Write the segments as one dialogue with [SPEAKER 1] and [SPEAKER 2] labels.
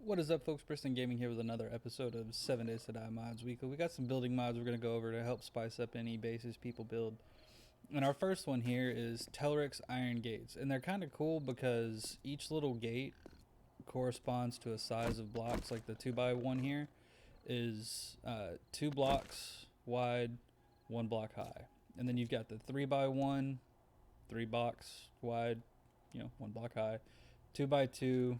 [SPEAKER 1] What is up, folks? Preston Gaming here with another episode of 7 Days to Die Mods Weekly. We got some building mods we're going to go over to help spice up any bases people build. And our first one here is Telric's Iron Gates. And they're kind of cool because each little gate corresponds to a size of blocks. Like the 2x1 here is 2 blocks wide, 1 block high. And then you've got the 3x1, 3 blocks wide, 1 block high, 2x2.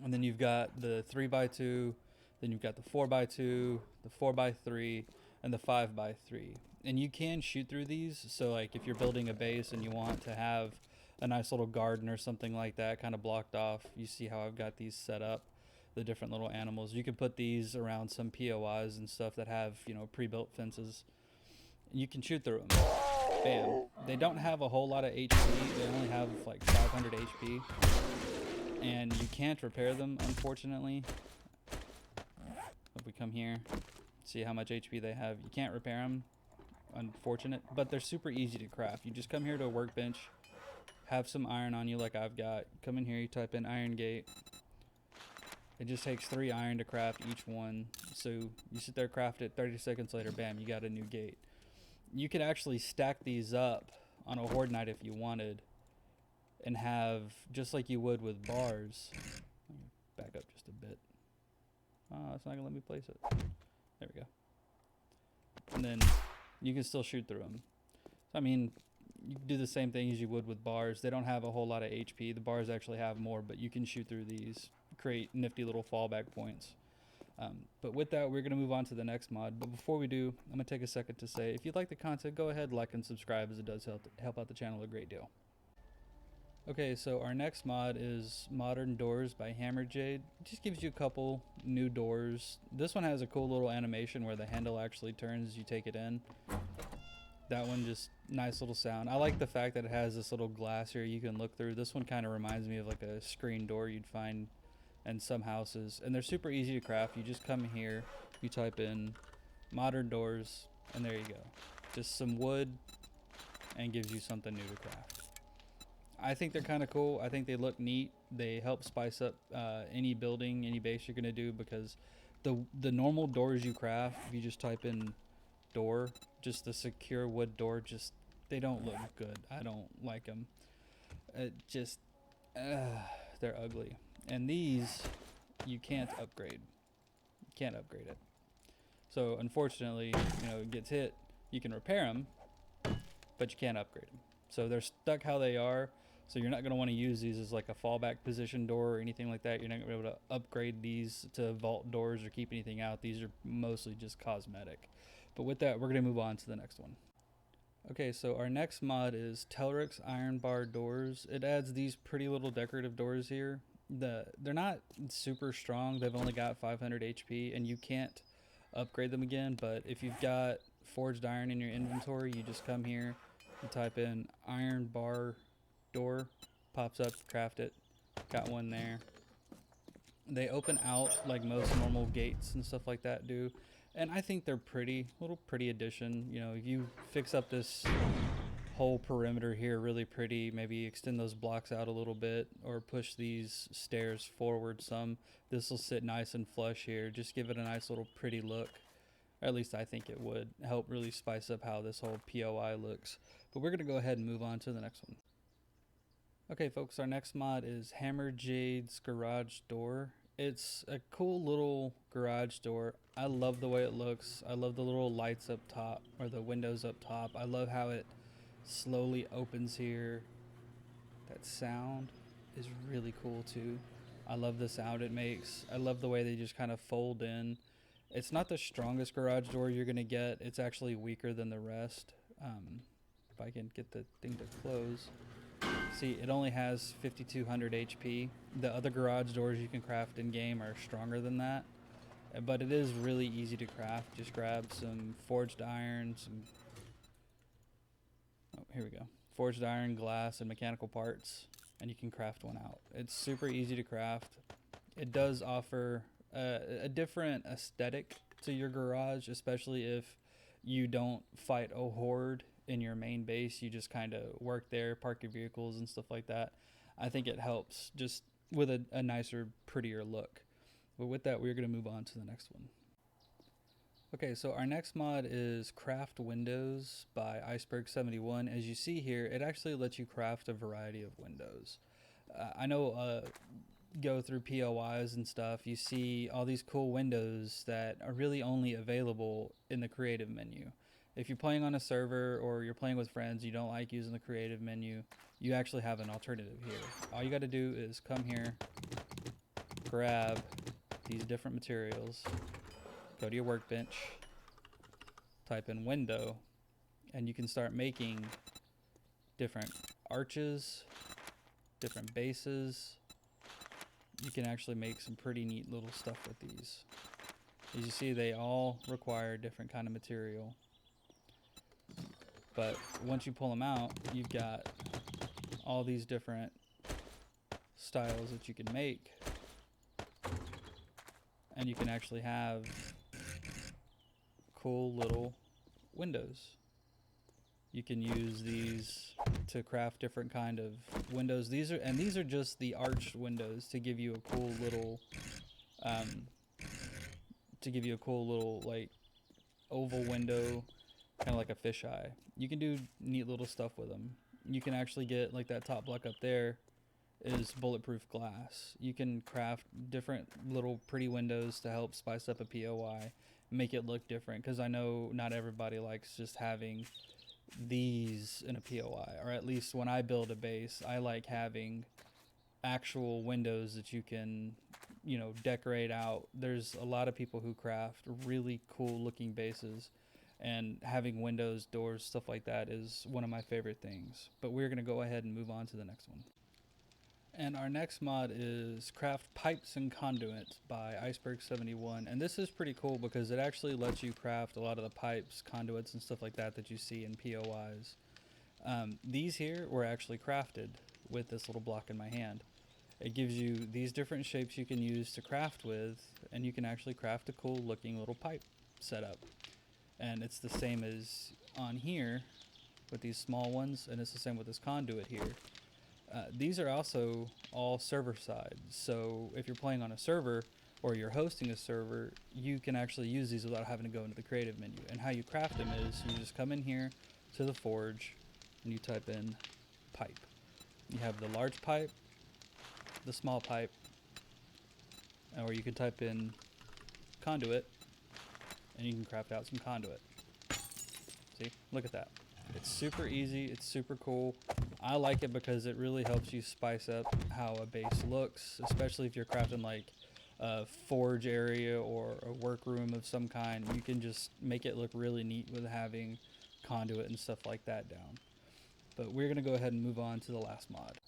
[SPEAKER 1] And then you've got the 3x2, then you've got the 4x2, the 4x3, and the 5x3. And you can shoot through these. So like if you're building a base and you want to have a nice little garden or something like that kind of blocked off, you see how I've got these set up, the different little animals. You can put these around some POIs and stuff that have, pre-built fences. And you can shoot through them. Bam. They don't have a whole lot of HP. They only have like 500 HP. And you can't repair them, unfortunately. If we come here, see how much HP they have. You can't repair them, unfortunate, but they're super easy to craft. You just come here to a workbench, have some iron on you like I've got. Come in here, you type in iron gate. It just takes 3 iron to craft each one. So you sit there, craft it, 30 seconds later, bam, you got a new gate. You could actually stack these up on a horde night if you wanted, and have, just like you would with bars, back up just a bit. Oh, it's not gonna let me place it. There we go. And then you can still shoot through them. So, I mean, you can do the same thing as you would with bars. They don't have a whole lot of HP. The bars actually have more, but you can shoot through these, create nifty little fallback points. But with that, we're going to move on to the next mod. But before we do, I'm going to take a second to say, if you like the content, go ahead, like, and subscribe, as it does help out the channel a great deal. Okay, so our next mod is Modern Doors by HammerJade. It just gives you a couple new doors. This one has a cool little animation where the handle actually turns as you take it in. That one, just nice little sound. I like the fact that it has this little glass here you can look through. This one kind of reminds me of like a screen door you'd find in some houses. And they're super easy to craft. You just come here, you type in Modern Doors, and there you go. Just some wood, and gives you something new to craft. I think they're kind of cool. I think they look neat. They help spice up any building, any base you're going to do, because the normal doors you craft, if you just type in door, just the secure wood door, just they don't look good. I don't like them. They're ugly. And these, you can't upgrade. You can't upgrade it. So unfortunately, it gets hit. You can repair them, but you can't upgrade them. So they're stuck how they are. So you're not going to want to use these as like a fallback position door or anything like that. You're not going to be able to upgrade these to vault doors or keep anything out. These are mostly just cosmetic. But with that, we're going to move on to the next one. Okay, so our next mod is Telric's Iron Bar Doors. It adds these pretty little decorative doors here. They're not super strong. They've only got 500 HP, and you can't upgrade them again. But if you've got forged iron in your inventory, you just come here, you type in Iron Bar Door, pops up, craft it. Got one there. They open out like most normal gates and stuff like that do, and I think they're pretty, little pretty addition. If you fix up this whole perimeter here really pretty, maybe extend those blocks out a little bit or push these stairs forward some, this will sit nice and flush here. Just give it a nice little pretty look. Or at least I think it would help really spice up how this whole POI looks. But we're going to go ahead and move on to the next one. Okay, folks, our next mod is HammerJade's Garage Door. It's a cool little garage door. I love the way it looks. I love the little lights up top, or the windows up top. I love how it slowly opens here. That sound is really cool too. I love the sound it makes. I love the way they just kind of fold in. It's not the strongest garage door you're going to get. It's actually weaker than the rest. If I can get the thing to close. See, it only has 5200 HP. The other garage doors you can craft in game are stronger than that. But it is really easy to craft. Just grab some forged iron, here we go. Forged iron, glass, and mechanical parts, and you can craft one out. It's super easy to craft. It does offer a different aesthetic to your garage, especially if you don't fight a horde in your main base. You just kind of work there, park your vehicles and stuff like that. I think it helps just with a nicer, prettier look. But with that, we're going to move on to the next one. Okay, so our next mod is Craft Windows by Iceberg71. As you see here, it actually lets you craft a variety of windows. I know go through POIs and stuff, you see all these cool windows that are really only available in the creative menu. If you're playing on a server or you're playing with friends, you don't like using the creative menu, you actually have an alternative here. All you got to do is come here, grab these different materials, go to your workbench, type in window, and you can start making different arches, different bases. You can actually make some pretty neat little stuff with these. As you see, they all require different kind of material. But once you pull them out, you've got all these different styles that you can make. And you can actually have cool little windows. You can use these to craft different kind of windows. These are just the arched windows to give you a cool little like oval window, kind of like a fisheye. You can do neat little stuff with them. You can actually get, like, that top block up there is bulletproof glass. You can craft different little pretty windows to help spice up a POI, make it look different, because I know not everybody likes just having these in a POI, or at least when I build a base, I like having actual windows that you can, you know, decorate out. There's a lot of people who craft really cool looking bases, and having windows, doors, stuff like that is one of my favorite things. But we're going to go ahead and move on to the next one. And our next mod is Craft Pipes and Conduit by Iceberg71. And this is pretty cool because it actually lets you craft a lot of the pipes, conduits, and stuff like that that you see in POIs. These here were actually crafted with this little block in my hand. It gives you these different shapes you can use to craft with, and you can actually craft a cool looking little pipe setup. And it's the same as on here with these small ones, and it's the same with this conduit here. These are also all server side, so if you're playing on a server or you're hosting a server, you can actually use these without having to go into the creative menu. And how you craft them is you just come in here to the forge and you type in pipe. You have the large pipe, the small pipe, or you can type in conduit and you can craft out some conduit. See, look at that. It's super easy, it's super cool. I like it because it really helps you spice up how a base looks, especially if you're crafting like a forge area or a workroom of some kind. You can just make it look really neat with having conduit and stuff like that down. But we're going to go ahead and move on to the last mod.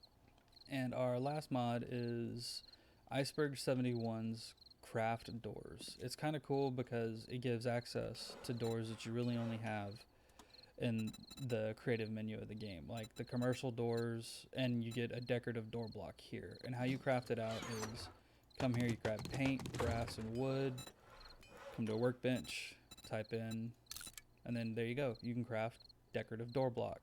[SPEAKER 1] And our last mod is Iceberg71's Craft Doors. It's kind of cool because it gives access to doors that you really only have in the creative menu of the game, like the commercial doors, and you get a decorative door block here. And how you craft it out is come here, you grab paint, brass, and wood, come to a workbench, type in, and then there you go. You can craft decorative door block.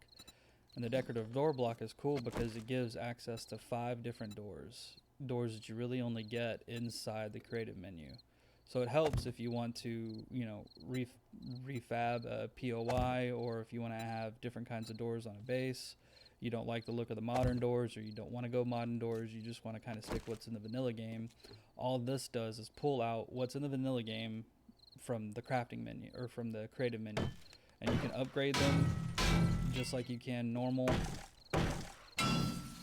[SPEAKER 1] And the decorative door block is cool because it gives access to 5 different doors that you really only get inside the creative menu. So it helps if you want to, you know, refab a POI, or if you want to have different kinds of doors on a base. You don't like the look of the modern doors, or you don't want to go modern doors, you just want to kind of stick what's in the vanilla game. All this does is pull out what's in the vanilla game from the crafting menu, or from the creative menu. And you can upgrade them just like you can normal.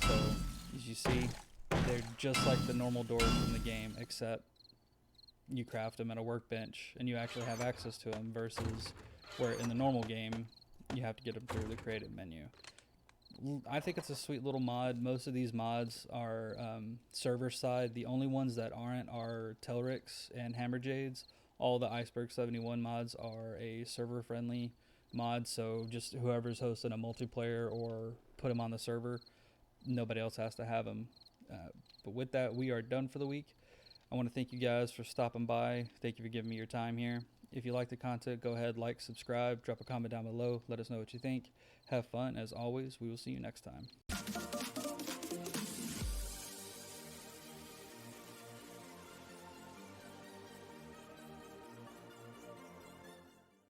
[SPEAKER 1] So, as you see, they're just like the normal doors from the game, except you craft them at a workbench and you actually have access to them, versus where in the normal game you have to get them through the creative menu. I think it's a sweet little mod. Most of these mods are server side. The only ones that aren't are Telric's and HammerJade's. All the Iceberg71 mods are a server friendly mod, so just whoever's hosting a multiplayer or put them on the server, nobody else has to have them. But with that, we are done for the week. I want to thank you guys for stopping by. Thank you for giving me your time here. If you like the content, go ahead, like, subscribe, drop a comment down below. Let us know what you think. Have fun. As always, we will see you next time.